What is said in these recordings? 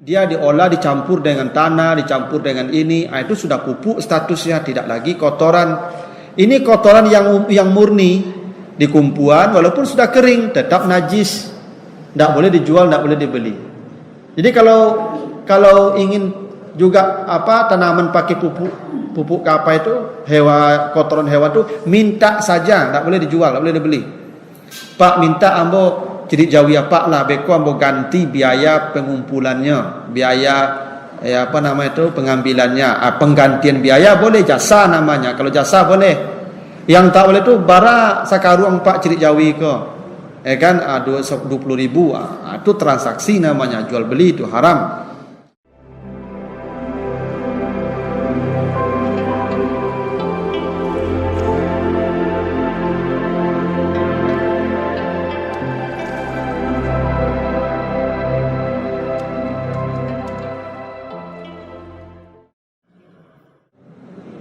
Dia diolah, dicampur dengan tanah, dicampur dengan ini, itu sudah pupuk statusnya, tidak lagi kotoran. Ini kotoran yang murni, di kumpulan walaupun sudah kering tetap najis, tidak boleh dijual, tidak boleh dibeli. Jadi kalau ingin juga tanaman pakai pupuk apa itu kotoran hewan itu minta saja, tidak boleh dijual, tidak boleh dibeli. Pak minta ambo jadi jawi apa lah, beko ambo ganti biaya pengumpulannya, biaya pengambilannya, penggantian biaya boleh, jasa namanya. Kalau jasa boleh. Yang tak boleh tu bara sakaruang pak cirik jawi ke, kan 20.000, itu transaksi namanya, jual beli itu haram.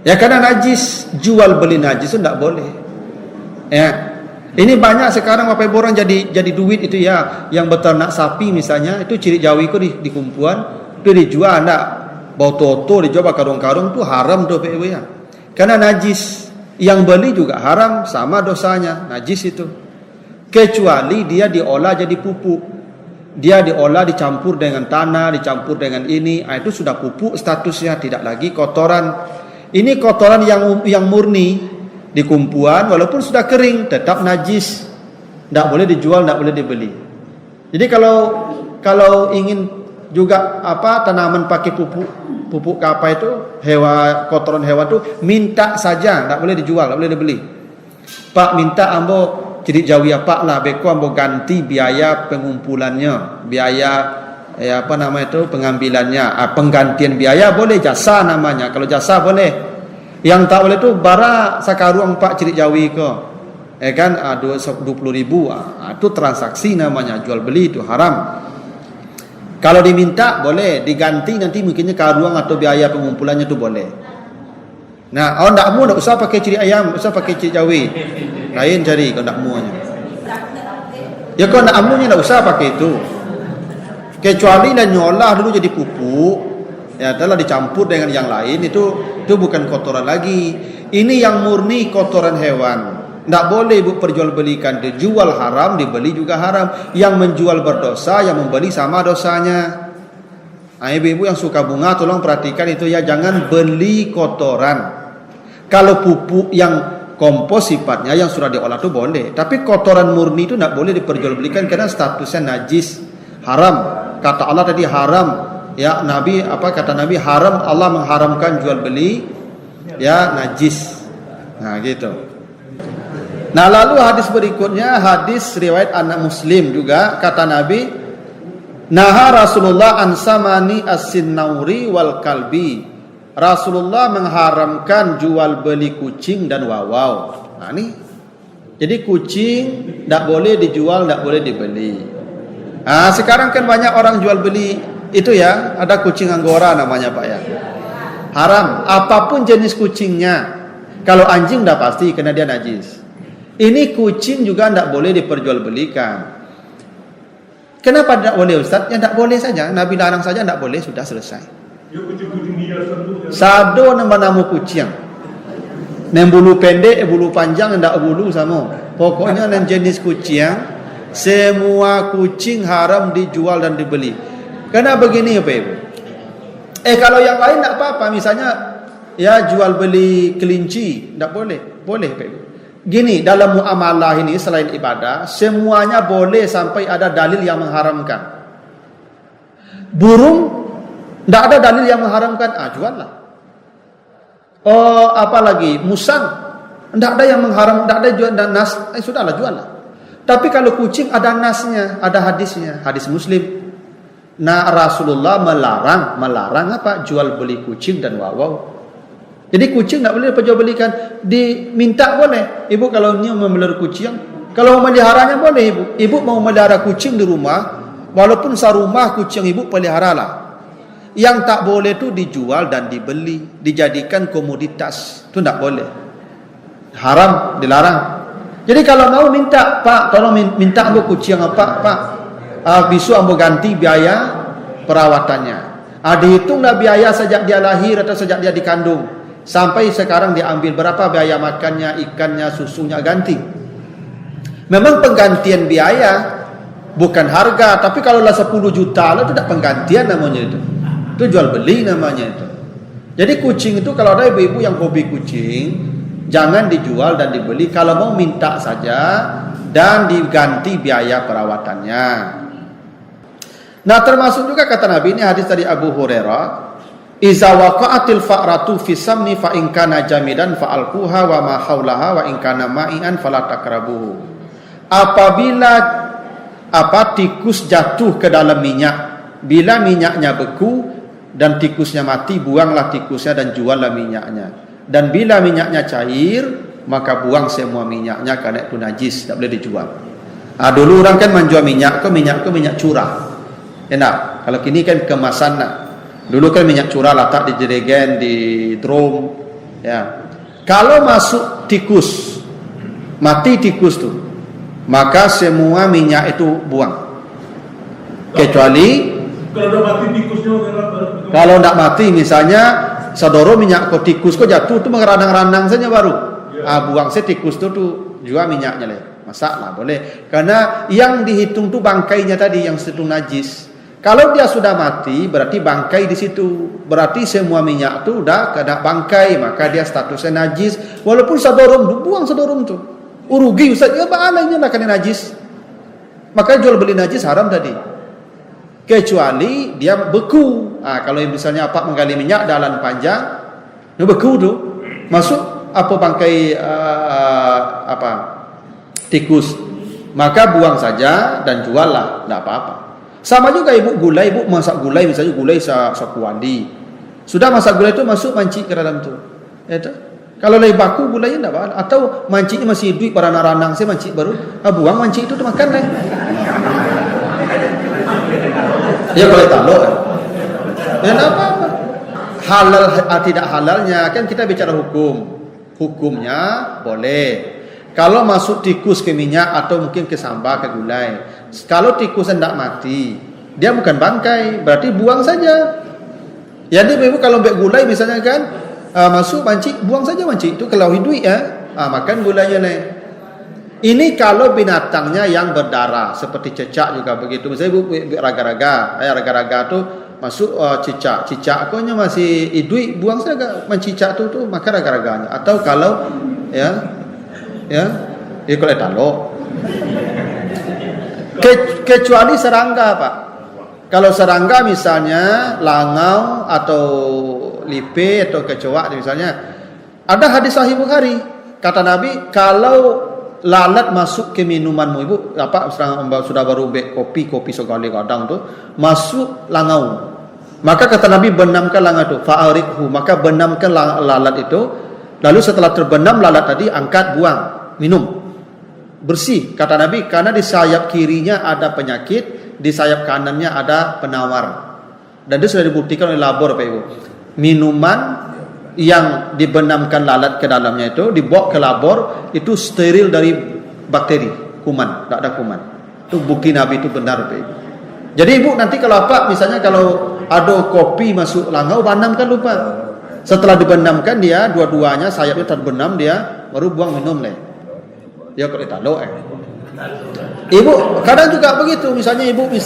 Ya karena najis, jual beli najis itu tidak boleh. Ya, ini banyak sekarang Bapak Ibu orang jadi duit itu ya, yang beternak sapi misalnya itu cirik jawi itu di kumpulan itu dijual, enggak bau toto dijual karung-karung itu haram tuh Bapak Ibu ya. Karena najis, yang beli juga haram, sama dosanya, najis itu. Kecuali dia diolah jadi pupuk. Dia diolah, dicampur dengan tanah, dicampur dengan ini, itu sudah pupuk statusnya, tidak lagi kotoran. Ini kotoran yang murni, di kumpulan walaupun sudah kering tetap najis, tidak boleh dijual, tidak boleh dibeli. Jadi kalau ingin juga tanaman pakai pupuk apa itu kotoran hewan itu minta saja, tidak boleh dijual, tidak boleh dibeli. Pak minta ambo jadi jawi apa lah, beko ambo ganti biaya pengumpulannya, biaya pengambilannya, penggantian biaya boleh, jasa namanya. Kalau jasa boleh. Yang tak boleh tu bara sakaruang pak cirik jawi ke, kan 20.000, itu transaksi namanya, jual beli itu haram. Kalau diminta boleh, diganti nanti mungkinnya karuang atau biaya pengumpulannya itu boleh. Nah, kalau ndak mau ndak usah pakai cirik ayam, usah pakai cirik jawi, lain cari kalau ndak maunya. Ya kalau ndak amunya ndak usah pakai itu. Kecuali dan nyolah dulu jadi pupuk, ya telah dicampur dengan yang lain, itu bukan kotoran lagi. Ini yang murni kotoran hewan, tidak boleh Ibu perjualbelikan. Dijual haram, dibeli juga haram. Yang menjual berdosa, yang membeli sama dosanya. Nah, ibu-ibu yang suka bunga tolong perhatikan itu ya, jangan beli kotoran. Kalau pupuk yang kompos sifatnya yang sudah diolah itu boleh, tapi kotoran murni itu tidak boleh diperjualbelikan karena statusnya najis, haram. Kata Allah tadi haram, ya Nabi kata Nabi haram, Allah mengharamkan jual beli ya najis. Nah gitu. Nah lalu hadis berikutnya, hadis riwayat anak Muslim juga, kata Nabi, naha Rasulullah an samani as-sinnauri wal kalbi. Rasulullah mengharamkan jual beli kucing dan wawau. Nah ini, jadi kucing tidak boleh dijual, tidak boleh dibeli. Nah, sekarang kan banyak orang jual beli itu ya, ada kucing Anggora namanya Pak ya. Haram, apapun jenis kucingnya. Kalau anjing dah pasti karena dia najis. Ini kucing juga tidak boleh diperjualbelikan. Kenapa tidak boleh Ustaz? Ya tidak boleh saja, Nabi larang saja, tidak boleh, sudah selesai. Sado nama kucing. Nem bulu pendek, bulu panjang, tidak bulu sama. Pokoknya nem jenis kucing. Semua kucing haram dijual dan dibeli. Karena begini Bapak Ibu. Kalau yang lain tidak apa-apa, misalnya ya jual beli kelinci, tidak boleh. Boleh Bapak Ibu. Gini, dalam muamalah ini selain ibadah, semuanya boleh sampai ada dalil yang mengharamkan. Burung tidak ada dalil yang mengharamkan, juallah. Apalagi musang, tidak ada yang mengharam, tidak ada jual dan nas, sudahlah juallah. Tapi kalau kucing ada nasnya, ada hadisnya, hadis Muslim. Nah Rasulullah melarang apa? Jual beli kucing dan wawau. Jadi kucing tidak boleh diperjualbelikan. Diminta boleh. Ibu kalau ini memelihara kucing, kalau mau meliharanya boleh ibu. Ibu mau melihara kucing di rumah, walaupun serumah kucing ibu peliharalah. Yang tak boleh itu dijual dan dibeli, dijadikan komoditas. Itu tidak boleh. Haram, dilarang. Jadi kalau mau minta, Pak, tolong minta ambo kucing apa, Pak. Bisu ambo ganti biaya perawatannya. Dihitunglah biaya sejak dia lahir atau sejak dia dikandung. Sampai sekarang dia ambil berapa biaya makannya, ikannya, susunya, ganti. Memang penggantian biaya, bukan harga. Tapi kalau lah 10 juta lah, itu tidak penggantian namanya itu. Itu jual beli namanya itu. Jadi kucing itu kalau ada ibu-ibu yang hobi kucing, jangan dijual dan dibeli. Kalau mau minta saja dan diganti biaya perawatannya. Nah, termasuk juga kata Nabi, ini hadis dari Abu Hurairah, iza waqa'atil fa'ratu fi samni fa in kana jamidan fa alquha wa ma haulaha wa in kana ma'ian fala taqrabuhu. Apabila tikus jatuh ke dalam minyak, bila minyaknya beku dan tikusnya mati, buanglah tikusnya dan juallah minyaknya. Dan bila minyaknya cair, maka buang semua minyaknya karena itu najis, tidak boleh dijual. Dulu orang kan menjual minyak curah. Enak. Kalau kini kan kemasan. Dulu kan minyak curah letak di jerigen, di drum. Ya. Kalau masuk tikus, mati tikus tuh, maka semua minyak itu buang. Kecuali kalau udah mati tikusnya, kalau tidak mati, misalnya sadoro minyak kok tikus kok jatuh tuh mengeranang-ranang saja baru. Buang saya tikus tuh juga minyaknya lah. Masalah boleh. Karena yang dihitung tuh bangkainya tadi yang situ najis. Kalau dia sudah mati, berarti bangkai di situ. Berarti semua minyak tuh udah kena bangkai, maka dia statusnya najis. Walaupun sadorum, buang sadorum tuh. Urugi Ustaz, ya baalanya lah kena najis. Maka jual beli najis haram tadi. Kecuali dia beku. Kalau misalnya menggali minyak dalam panjang, dia beku tuh. Masuk bangkai tikus. Maka buang saja dan juallah, tidak apa-apa. Sama juga ibu masak gulai, misalnya gulai sakuandi. Sudah masak gulai itu masuk manci ke dalam tu. Itu. Kalau lagi baku gulainya tidak apa. Atau mancinya masih hidup ranang-ranang, saya manci baru. Buang manci itu makan lah. Ya boleh taluk. Ya tidak apa-apa. Halal tidak halalnya kan kita bicara hukum. Hukumnya boleh. Kalau masuk tikus ke minyak atau mungkin ke sambal, ke gulai. Kalau tikus tidak mati, dia bukan bangkai, berarti buang saja. Jadi ibu kalau ambil gulai misalnya kan, masuk manci, buang saja manci itu kalau hidup ya, makan gulanya nih. Ini kalau binatangnya yang berdarah, seperti cicak juga begitu. Misalnya ibu raga-raga, raga-raga tuh masuk cicak akunya masih hidup, buang saja mencicak tuh maka raga-raganya. Atau kalau kalau taluk. Kecuali serangga, Pak. Kalau serangga misalnya langau atau lipe atau kecoak misalnya, ada hadis sahih Bukhari, kata Nabi, kalau lalat masuk ke minumanmu, ibu sudah baru bek kopi sekali kadang tuh masuk langau, maka kata Nabi benamkan langau itu, fa'arikhu, maka benamkan lalat itu, lalu setelah terbenam lalat tadi angkat buang, minum. Bersih, kata Nabi, karena di sayap kirinya ada penyakit, di sayap kanannya ada penawar. Dan itu sudah dibuktikan oleh labor, Pak Ibu. Minuman yang dibenamkan lalat ke dalamnya itu, dibawa ke labor, itu steril dari bakteri, kuman, tidak ada kuman. Itu bukti Nabi itu benar, Pak Ibu. Jadi Ibu nanti kalau misalnya kalau ada kopi masuk langau, benamkan lupa. Setelah dibenamkan dia, dua-duanya sayapnya terbenam dia, baru buang minum lah. Ya kalau taluk Ibu kadang juga begitu, misalnya ibu ibu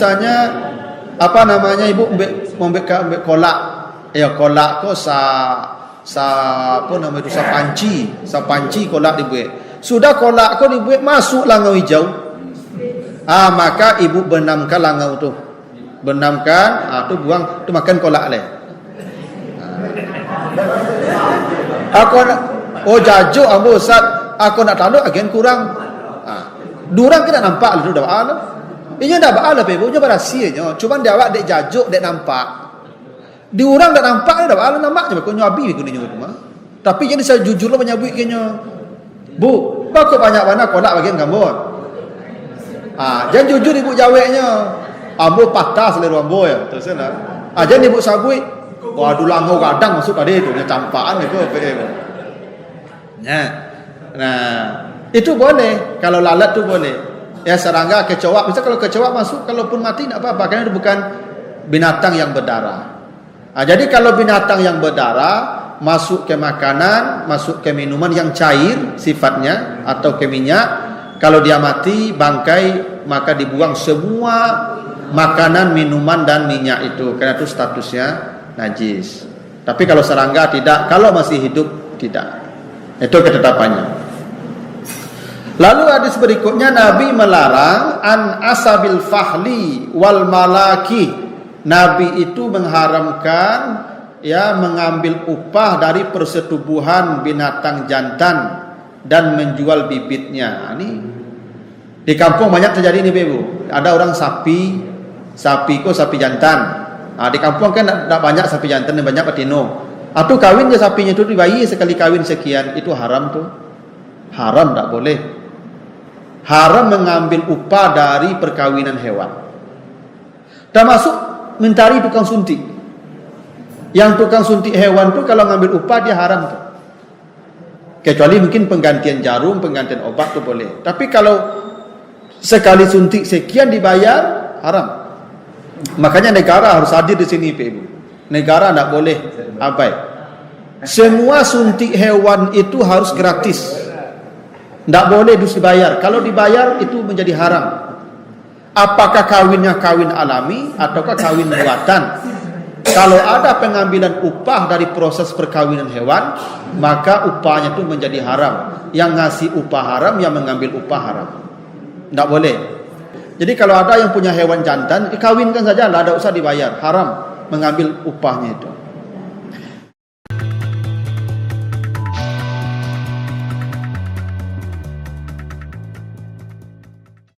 ambil kolak, kolak kok panci kolak dibuat. Sudah kolak kok dibuat masuk langau hijau. Maka ibu benamkan langau tu. Benamkan, tu buang, tu makan kolak leh. Aku jajuk ambo Ustaz. Aku nak taluk agen kurang. Durang kita nampak lu dah baalah. Inya dah baalah Ibu, nya berahsianya. Cuma dia awak dek jajuk dek nampak. Di orang dah nampak dah baalah nampaknya kau nyabi ku ni rumah. Tapi jadi saya jujur lah menyabui kenya. Bu, bakal banyak mana kolak bagian kamu. Jangan jujur Ibu jawabnya. Ambo patah selera ambo ya. Terus lah. Jangan Ibu sabui. Waduh langau kadang masuk tadi itu nya campaan itu apa Ibu. Nah, itu boleh. Kalau lalat tu boleh. Ya serangga, kecoak. Misal kalau kecoak masuk, kalaupun mati tak apa-apa. Karena itu binatang yang berdarah. Jadi kalau binatang yang berdarah masuk ke makanan, masuk ke minuman yang cair sifatnya atau ke minyak, kalau dia mati bangkai maka dibuang semua makanan, minuman dan minyak itu, karena itu statusnya najis. Tapi kalau serangga tidak, kalau masih hidup tidak. Itu ketetapannya. Lalu hadis berikutnya, Nabi melarang an asabil fahli wal malaki. Nabi itu mengharamkan mengambil upah dari persetubuhan binatang jantan dan menjual bibitnya. Ini di kampung banyak terjadi ini, Ibu. Ada orang sapi jantan. Di kampung kan tidak banyak sapi jantan, banyak betina. Atau kawin je sapinya itu dibayi sekali kawin sekian, itu haram tuh. Haram, tak boleh. Haram mengambil upah dari perkawinan hewan. Termasuk mencari tukang suntik. Yang tukang suntik hewan tuh kalau ngambil upah dia haram tuh. Kecuali mungkin penggantian jarum, penggantian obat tuh boleh. Tapi kalau sekali suntik sekian dibayar, haram. Makanya negara harus hadir di sini, Ibu. Negara tidak boleh abai. Semua suntik hewan itu harus gratis. Tidak boleh dibayar. Kalau dibayar itu menjadi haram. Apakah kawinnya kawin alami ataukah kawin buatan? Kalau ada pengambilan upah dari proses perkawinan hewan, maka upahnya itu menjadi haram. Yang ngasih upah haram, yang mengambil upah haram. Tidak boleh. Jadi kalau ada yang punya hewan jantan, dikawinkan saja, tidak usah dibayar. Haram mengambil upahnya itu.